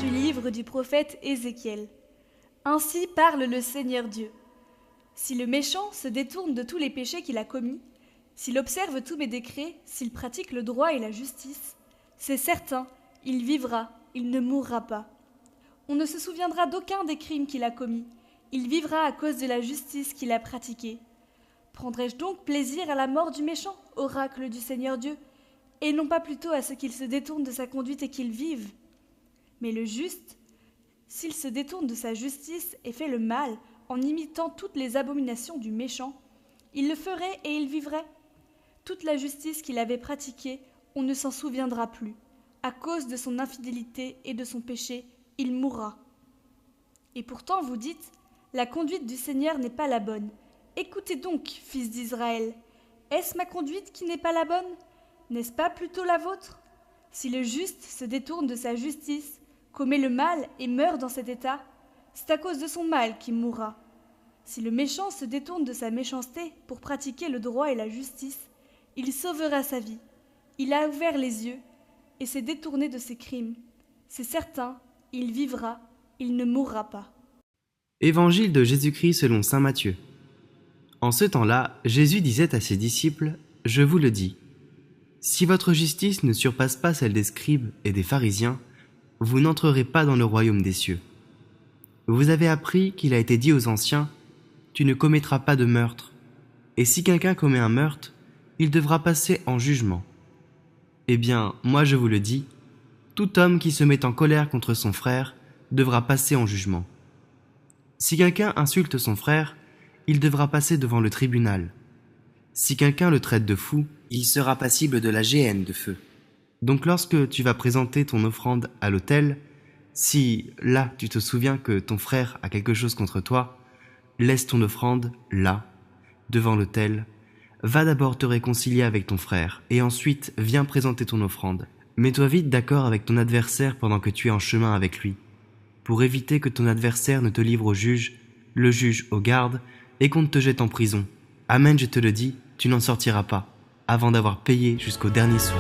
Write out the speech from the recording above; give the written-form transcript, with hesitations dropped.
du livre du prophète Ézéchiel. Ainsi parle le Seigneur Dieu. Si le méchant se détourne de tous les péchés qu'il a commis, s'il observe tous mes décrets, s'il pratique le droit et la justice, c'est certain, il vivra, il ne mourra pas. On ne se souviendra d'aucun des crimes qu'il a commis, il vivra à cause de la justice qu'il a pratiquée. Prendrai-je donc plaisir à la mort du méchant, oracle du Seigneur Dieu, et non pas plutôt à ce qu'il se détourne de sa conduite et qu'il vive? Mais le juste, s'il se détourne de sa justice et fait le mal en imitant toutes les abominations du méchant, il le ferait et il vivrait. Toute la justice qu'il avait pratiquée, on ne s'en souviendra plus. À cause de son infidélité et de son péché, il mourra. Et pourtant vous dites, la conduite du Seigneur n'est pas la bonne. Écoutez donc, fils d'Israël, est-ce ma conduite qui n'est pas la bonne? N'est-ce pas plutôt la vôtre? Si le juste se détourne de sa justice, commet le mal et meurt dans cet état, c'est à cause de son mal qu'il mourra. Si le méchant se détourne de sa méchanceté pour pratiquer le droit et la justice, il sauvera sa vie. Il a ouvert les yeux et s'est détourné de ses crimes. C'est certain, il vivra, il ne mourra pas. Évangile de Jésus-Christ selon saint Matthieu. En ce temps-là, Jésus disait à ses disciples, « Je vous le dis, si votre justice ne surpasse pas celle des scribes et des pharisiens, vous n'entrerez pas dans le royaume des cieux. Vous avez appris qu'il a été dit aux anciens, « Tu ne commettras pas de meurtre. » Et si quelqu'un commet un meurtre, il devra passer en jugement. Eh bien, moi je vous le dis, tout homme qui se met en colère contre son frère devra passer en jugement. Si quelqu'un insulte son frère, il devra passer devant le tribunal. Si quelqu'un le traite de fou, il sera passible de la géhenne de feu. Donc lorsque tu vas présenter ton offrande à l'autel, si là tu te souviens que ton frère a quelque chose contre toi, laisse ton offrande là, devant l'autel, va d'abord te réconcilier avec ton frère, et ensuite viens présenter ton offrande. Mets-toi vite d'accord avec ton adversaire pendant que tu es en chemin avec lui, pour éviter que ton adversaire ne te livre au juge, le juge au garde, et qu'on ne te jette en prison. Amen, je te le dis, tu n'en sortiras pas, avant d'avoir payé jusqu'au dernier sou.